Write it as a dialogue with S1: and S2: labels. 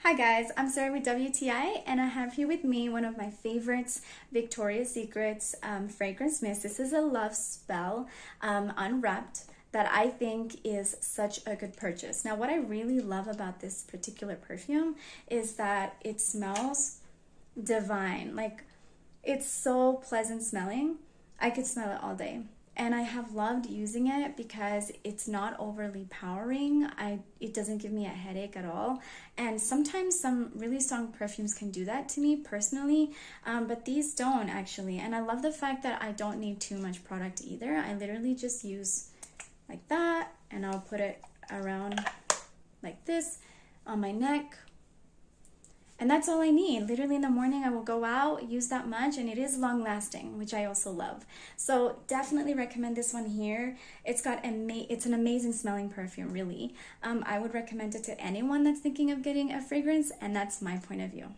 S1: Hi guys, I'm Sarah with WTI and I have here with me one of my favorites, Victoria's Secret's fragrance mist. This is a love spell, Unwrapped, that I think is such a good purchase. Now what I really love about this particular perfume is that it smells divine. Like, it's so pleasant smelling. I could smell it all day. And I have loved using it because it's not overly powering. It doesn't give me a headache at all. And sometimes some really strong perfumes can do that to me personally, but these don't actually. And I love the fact that I don't need too much product either. I literally just use like that, and I'll put it around like this on my neck. And that's all I need. Literally in the morning, I will go out, use that much, and it is long lasting, which I also love. So definitely recommend this one here. It's an amazing smelling perfume, really. I would recommend it to anyone that's thinking of getting a fragrance, and that's my point of view.